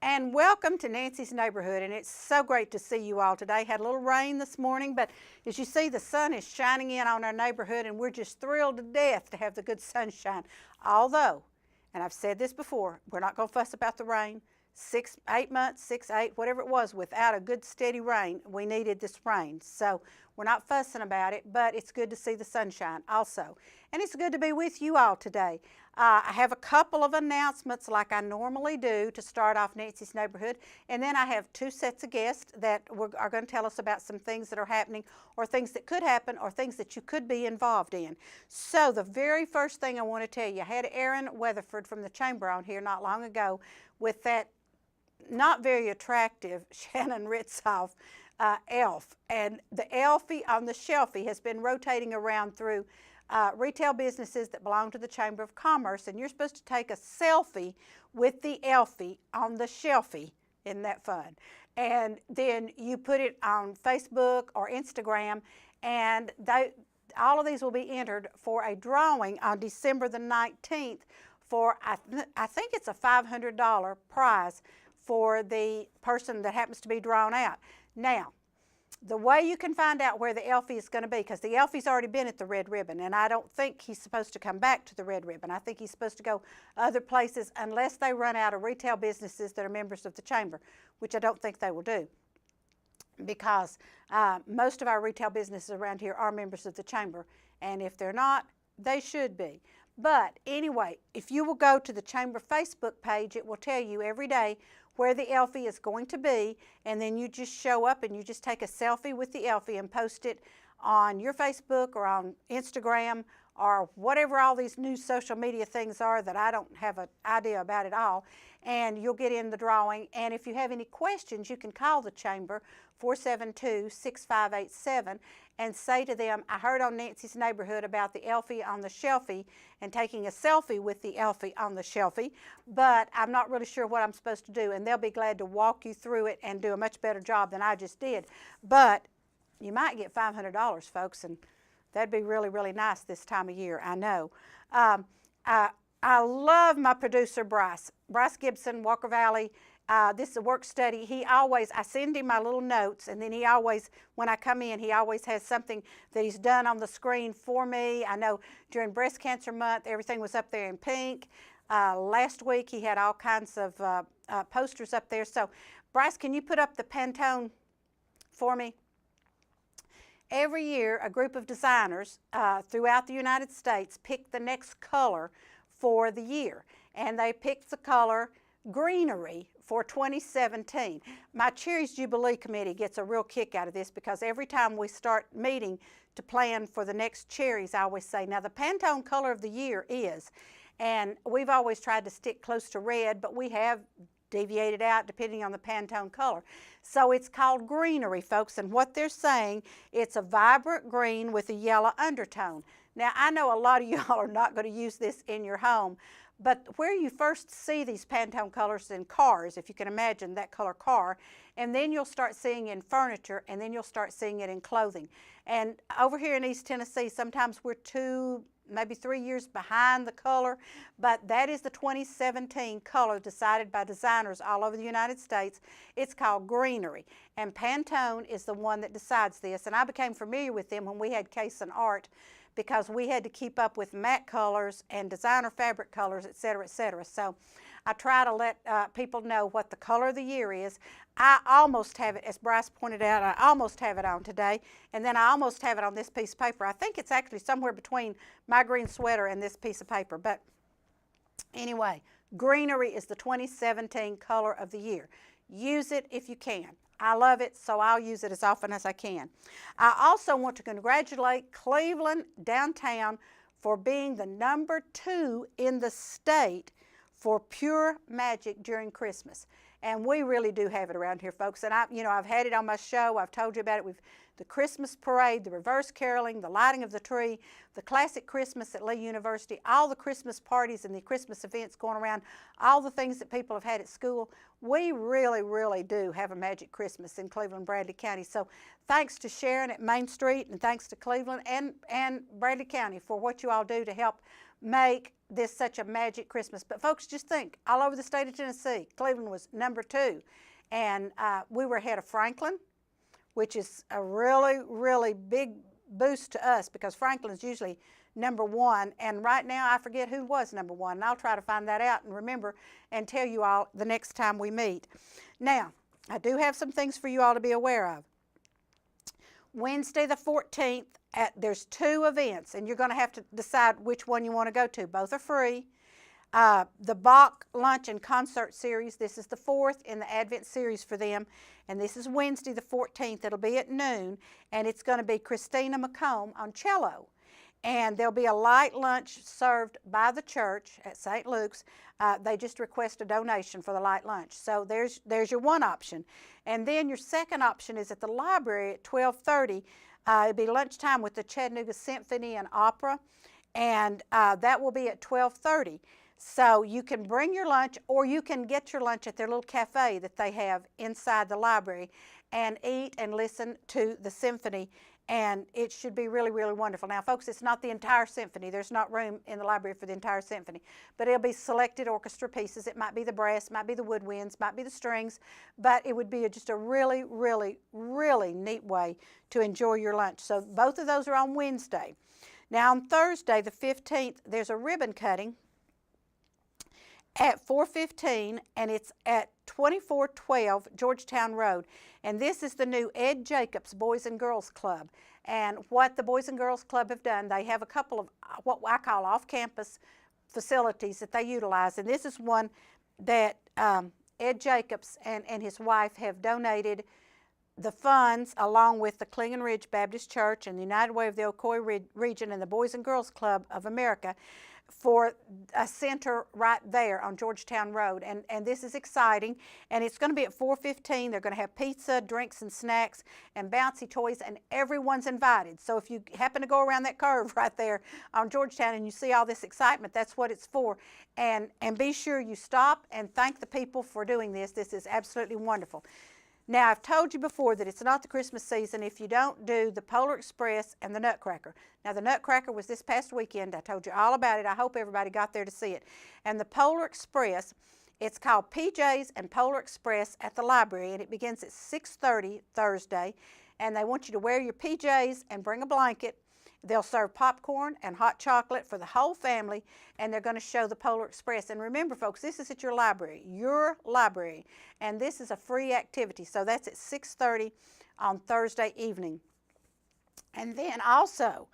And welcome to Nancy's Neighborhood, and it's so great to see you all today. Had a little rain this morning, but as you see, the sun is shining in on our neighborhood, and we're just thrilled to death to have the good sunshine. Although, and I've said this before, we're not going to fuss about the rain. 8 months, 6, 8, whatever it was, without a good steady rain, we needed this rain. So we're not fussing about it, but it's good to see the sunshine also. And it's good to be with you all today. I have a couple of announcements like I normally do to start off Nancy's Neighborhood, and then I have two sets of guests that are going to tell us about some things that are happening or things that could happen or things that you could be involved in. So the very first thing I want to tell you, I had Aaron Weatherford from the Chamber on here not long ago with that not very attractive Shannon Ritzoff elf, and the Elfie on the Shelfie has been rotating around through retail businesses that belong to the Chamber of Commerce, and you're supposed to take a selfie with the Elfie on the Shelfie. Isn't that fun? And then you put it on Facebook or Instagram, and all of these will be entered for a drawing on December the 19th for, I think it's a $500 prize for the person that happens to be drawn out. Now, the way you can find out where the Elfie is going to be, because the Elfie's already been at the Red Ribbon, and I don't think he's supposed to come back to the Red Ribbon. I think he's supposed to go other places unless they run out of retail businesses that are members of the Chamber, which I don't think they will do, because most of our retail businesses around here are members of the Chamber, and if they're not, they should be. But anyway, if you will go to the Chamber Facebook page, it will tell you every day where the Elfie is going to be, and then you just show up and you just take a selfie with the Elfie and post it on your Facebook or on Instagram or whatever all these new social media things are that I don't have an idea about at all, and you'll get in the drawing. And if you have any questions, you can call the Chamber 472-6587 and say to them, I heard on Nancy's Neighborhood about the Elfie on the Shelfie and taking a selfie with the Elfie on the Shelfie, but I'm not really sure what I'm supposed to do, and they'll be glad to walk you through it and do a much better job than I just did. But you might get $500, folks, and that'd be really, really nice this time of year, I know. I love my producer, Bryce Gibson, Walker Valley. This is a work study. I send him my little notes, and then he always, when I come in, he always has something that he's done on the screen for me. I know during Breast Cancer Month, everything was up there in pink. Last week, he had all kinds of posters up there. So, Bryce, can you put up the Pantone for me? Every year, a group of designers throughout the United States pick the next color for the year, and they picked the color greenery for 2017. My Cherries Jubilee Committee gets a real kick out of this because every time we start meeting to plan for the next cherries, I always say, now the Pantone color of the year is, and we've always tried to stick close to red, but we have deviated out depending on the Pantone color. So it's called greenery, folks, and what they're saying, it's a vibrant green with a yellow undertone. Now, I know a lot of y'all are not going to use this in your home, but where you first see these Pantone colors in cars, if you can imagine that color car, and then you'll start seeing it in furniture, and then you'll start seeing it in clothing. And over here in East Tennessee, sometimes we're 2, maybe 3 years behind the color, but that is the 2017 color decided by designers all over the United States. It's called greenery, and Pantone is the one that decides this, and I became familiar with them when we had Case and Art, because we had to keep up with matte colors and designer fabric colors, et cetera, et cetera. So I try to let people know what the color of the year is. I almost have it, as Bryce pointed out, I almost have it on today, and then I almost have it on this piece of paper. I think it's actually somewhere between my green sweater and this piece of paper, but anyway, greenery is the 2017 color of the year. Use it if you can. I love it, so I'll use it as often as I can. I also want to congratulate Cleveland Downtown for being the #2 in the state for pure magic during Christmas. And we really do have it around here, folks. And I've had it on my show. I've told you about it. The Christmas parade, the reverse caroling, the lighting of the tree, the classic Christmas at Lee University, all the Christmas parties and the Christmas events going around, all the things that people have had at school. We really, really do have a magic Christmas in Cleveland, Bradley County. So thanks to Sharon at Main Street, and thanks to Cleveland and Bradley County for what you all do to help make this such a magic Christmas. But folks, just think, all over the state of Tennessee, Cleveland was #2. And we were ahead of Franklin, which is a really, really big boost to us because Franklin's usually #1. And right now, I forget who was #1. And I'll try to find that out and remember and tell you all the next time we meet. Now, I do have some things for you all to be aware of. Wednesday the 14th, there's 2 events, and you're going to have to decide which one you want to go to. Both are free. The Bach Lunch and Concert Series, this is the 4th in the Advent series for them, and this is Wednesday the 14th. It'll be at noon, and it's going to be Christina McComb on cello. And there'll be a light lunch served by the church at St. Luke's. They just request a donation for the light lunch. So there's your one option. And then your second option is at the library at 12:30. It'll be lunchtime with the Chattanooga Symphony and Opera, and that will be at 12:30. So you can bring your lunch, or you can get your lunch at their little cafe that they have inside the library and eat and listen to the symphony, and it should be really, really wonderful. Now, folks, it's not the entire symphony. There's not room in the library for the entire symphony, but it'll be selected orchestra pieces. It might be the brass, might be the woodwinds, might be the strings, but it would be just a really, really, really neat way to enjoy your lunch. So both of those are on Wednesday. Now, on Thursday, the 15th, there's a ribbon cutting at 4:15, and it's at 2412 Georgetown Road. And this is the new Ed Jacobs Boys and Girls Club. And what the Boys and Girls Club have done, they have a couple of what I call off-campus facilities that they utilize. And this is one that Ed Jacobs and his wife have donated the funds, along with the Clingan Ridge Baptist Church and the United Way of the Ocoee region and the Boys and Girls Club of America, for a center right there on Georgetown Road. And this is exciting, and it's going to be at 4:15. They're going to have pizza, drinks and snacks, and bouncy toys, and everyone's invited. So if you happen to go around that curve right there on Georgetown and you see all this excitement, that's what it's for. And be sure you stop and thank the people for doing this. This is absolutely wonderful. Now, I've told you before that it's not the Christmas season if you don't do the Polar Express and the Nutcracker. Now, the Nutcracker was this past weekend. I told you all about it. I hope everybody got there to see it. And the Polar Express, it's called PJ's and Polar Express at the library, and it begins at 6:30 Thursday. And they want you to wear your PJs and bring a blanket. They'll serve popcorn and hot chocolate for the whole family, and they're going to show the Polar Express. And remember, folks, this is at your library, and this is a free activity. So that's at 6:30 on Thursday evening. And then also,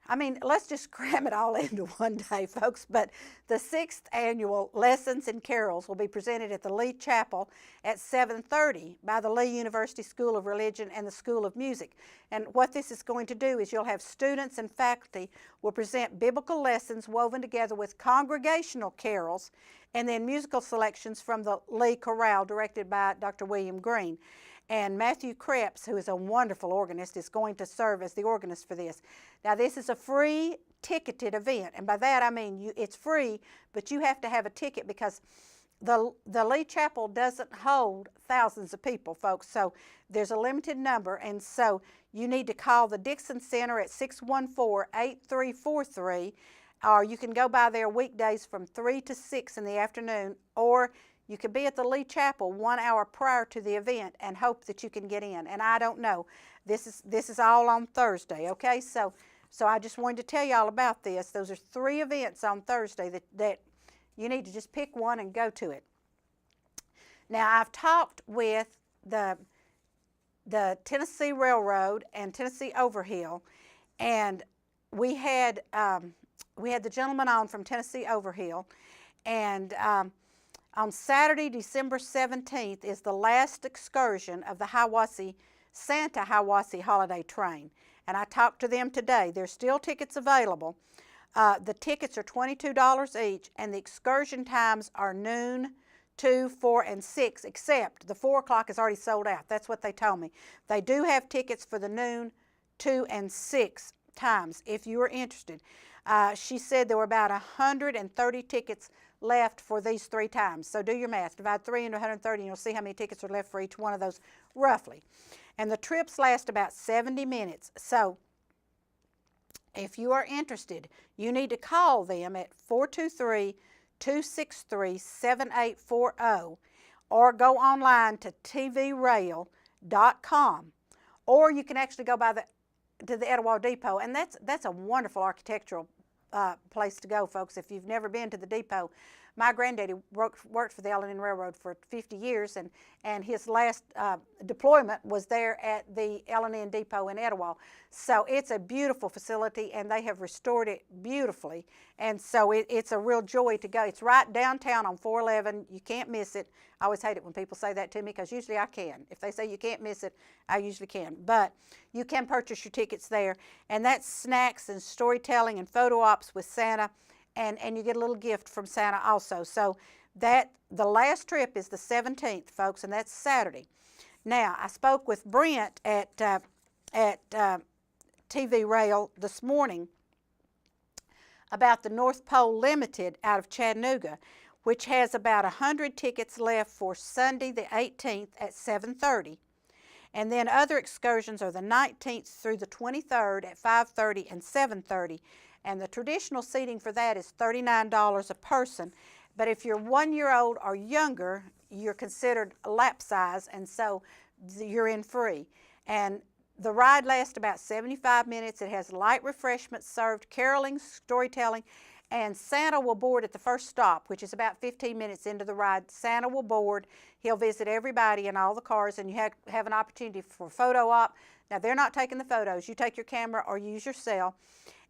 I mean, let's just cram it all into one day, folks, but the 6th annual Lessons and Carols will be presented at the Lee Chapel at 7:30 by the Lee University School of Religion and the School of Music. And what this is going to do is you'll have students and faculty will present biblical lessons woven together with congregational carols and then musical selections from the Lee Chorale directed by Dr. William Green. And Matthew Krebs, who is a wonderful organist, is going to serve as the organist for this. Now, this is a free ticketed event, and by that I mean it's free, but you have to have a ticket because the Lee Chapel doesn't hold thousands of people, folks, so there's a limited number, and so you need to call the Dixon Center at 614-8343, or you can go by there weekdays from 3 to 6 in the afternoon, or you could be at the Lee Chapel 1 hour prior to the event and hope that you can get in. And I don't know. This is all on Thursday, okay? So I just wanted to tell you all about this. Those are 3 events on Thursday that you need to just pick one and go to it. Now, I've talked with the Tennessee Railroad and Tennessee Overhill, and we had the gentleman on from Tennessee Overhill, and on Saturday, December 17th, is the last excursion of the Santa Hiwassee holiday train. And I talked to them today. There's still tickets available. The tickets are $22 each, and the excursion times are noon, 2, 4, and 6, except the 4 o'clock is already sold out. That's what they told me. They do have tickets for the noon, 2, and 6 times if you are interested. She said there were about 130 tickets left for these 3 times. So do your math. Divide 3 into 130 and you'll see how many tickets are left for each one of those roughly. And the trips last about 70 minutes. So if you are interested, you need to call them at 423-263-7840 or go online to tvrail.com, or you can actually go to the Etowah Depot, and that's a wonderful architectural place to go, folks. If you've never been to the depot, my granddaddy worked for the L&N Railroad for 50 years, and his last deployment was there at the L&N Depot in Etowah. So it's a beautiful facility, and they have restored it beautifully. And so it's a real joy to go. It's right downtown on 411. You can't miss it. I always hate it when people say that to me, because usually I can. If they say you can't miss it, I usually can. But you can purchase your tickets there, and that's snacks and storytelling and photo ops with Santa. And you get a little gift from Santa also. So the last trip is the 17th, folks, and that's Saturday. Now, I spoke with Brent at TV Rail this morning about the North Pole Limited out of Chattanooga, which has about 100 tickets left for Sunday the 18th at 7:30. And then other excursions are the 19th through the 23rd at 5:30 and 7:30. And the traditional seating for that is $39 a person. But if you're 1 year old or younger, you're considered lap size, and so you're in free. And the ride lasts about 75 minutes. It has light refreshments served, caroling, storytelling, and Santa will board at the first stop, which is about 15 minutes into the ride. Santa will board. He'll visit everybody in all the cars, and you have an opportunity for photo op. Now, they're not taking the photos. You take your camera or use your cell.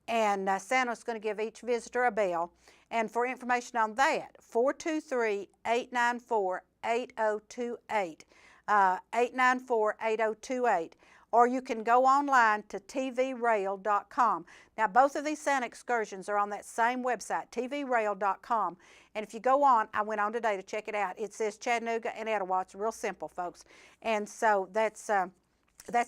And Santa's going to give each visitor a bell. And for information on that, 423-894-8028, 894-8028. Or you can go online to tvrail.com. Now, both of these Santa excursions are on that same website, tvrail.com. And if you go on, I went on today to check it out. It says Chattanooga and Etowah. It's real simple, folks. And so that's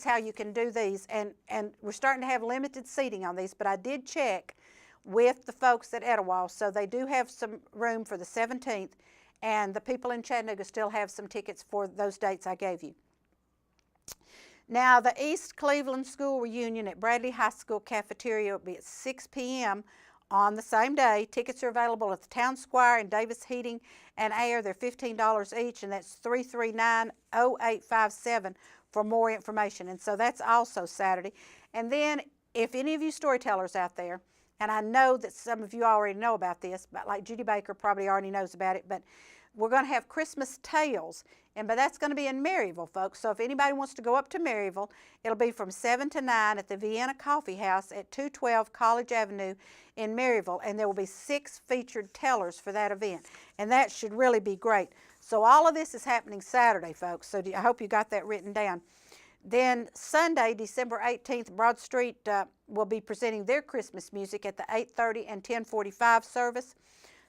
how you can do these, and we're starting to have limited seating on these, but I did check with the folks at Etowah, so they do have some room for the 17th, and the people in Chattanooga still have some tickets for those dates I gave you. Now, the East Cleveland School Reunion at Bradley High School Cafeteria will be at 6 p.m. on the same day. Tickets are available at the Town Squire and Davis Heating and Air. They're $15 each, and that's 339-0857 for more information. And so that's also Saturday. And then if any of you storytellers out there, and I know that some of you already know about this, but like Judy Baker probably already knows about it, but we're going to have Christmas Tales, but that's going to be in Maryville, folks. So if anybody wants to go up to Maryville, it'll be from 7 to 9 at the Vienna Coffee House at 212 College Avenue in Maryville, and there will be 6 featured tellers for that event, and that should really be great. So all of this is happening Saturday, folks, so I hope you got that written down. Then Sunday, December 18th, Broad Street will be presenting their Christmas music at the 8:30 and 10:45 service.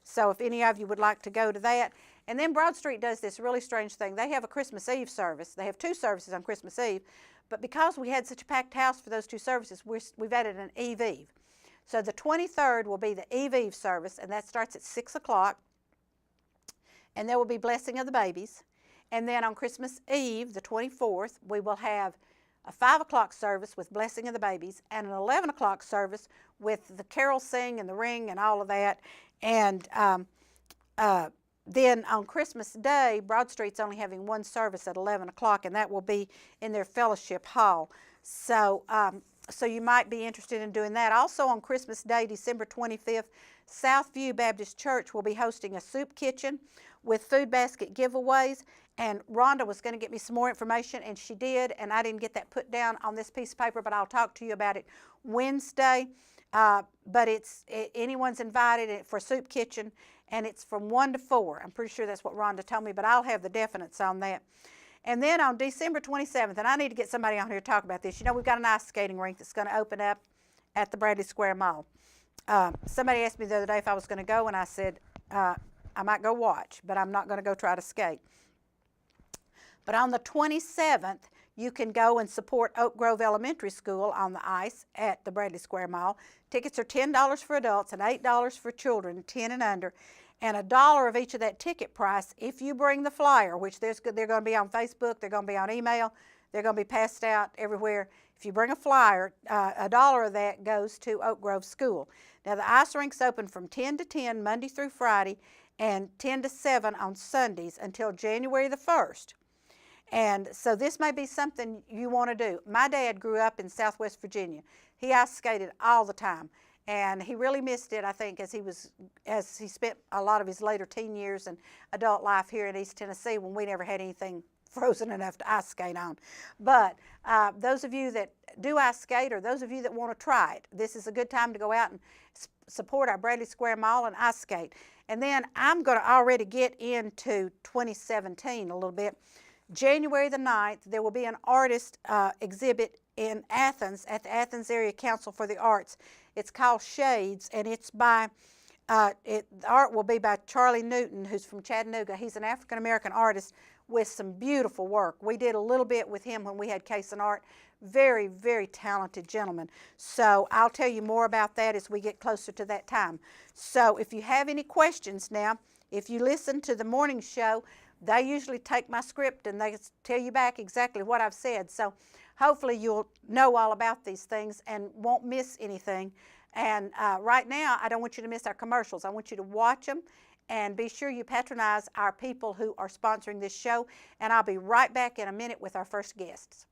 So if any of you would like to go to that. And then Broad Street does this really strange thing. They have a Christmas Eve service. They have 2 services on Christmas Eve, but because we had such a packed house for those 2 services, we've added an Eve. So the 23rd will be the Eve service, and that starts at 6 o'clock. And there will be Blessing of the Babies. And then on Christmas Eve, the 24th, we will have a 5 o'clock service with Blessing of the Babies and an 11 o'clock service with the Carol Sing and the Ring and all of that. And then on Christmas Day, Broad Street's only having 1 service at 11 o'clock, and that will be in their fellowship hall. So, so you might be interested in doing that. Also on Christmas Day, December 25th, Southview Baptist Church will be hosting a soup kitchen with food basket giveaways. And Rhonda was going to get me some more information, and she did, and I didn't get that put down on this piece of paper, but I'll talk to you about it Wednesday. But anyone's invited for soup kitchen, and it's from 1 to 4. I'm pretty sure that's what Rhonda told me, but I'll have the definites on that. And then on December 27th, and I need to get somebody on here to talk about this. You know, we've got an ice skating rink that's going to open up at the Bradley Square Mall. Somebody asked me the other day if I was going to go, and I said I might go watch, but I'm not going to go try to skate. But on the 27th, you can go and support Oak Grove Elementary School on the ice at the Bradley Square Mall. Tickets are $10 for adults and $8 for children 10 and under, and $1 of each of that ticket price if you bring the flyer, which they're going to be on Facebook, they're going to be on email, They're going to be passed out everywhere. If you bring a flyer, $1 of that goes to Oak Grove School. Now, the ice rink's open from 10 to 10 Monday through Friday and 10 to 7 on Sundays until January the 1st. And so this may be something you want to do. My dad grew up in Southwest Virginia. He ice skated all the time, and he really missed it, I think, as he spent a lot of his later teen years and adult life here in East Tennessee when we never had anything frozen enough to ice skate on. But those of you that do ice skate, or those of you that want to try it, this is a good time to go out and support our Bradley Square Mall and ice skate. And then I'm going to already get into 2017 a little bit. January the 9th, there will be an artist exhibit in Athens at the Athens Area Council for the Arts. It's called Shades, and it's by the art will be by Charlie Newton, who's from Chattanooga. He's an African-American artist with some beautiful work. We did a little bit with him when we had Case and Art. Very, very talented gentleman. So I'll tell you more about that as we get closer to that time. So if you have any questions now, if you listen to the morning show, they usually take my script and they tell you back exactly what I've said. So hopefully you'll know all about these things and won't miss anything. And right now, I don't want you to miss our commercials. I want you to watch them and be sure you patronize our people who are sponsoring this show. And I'll be right back in a minute with our first guests.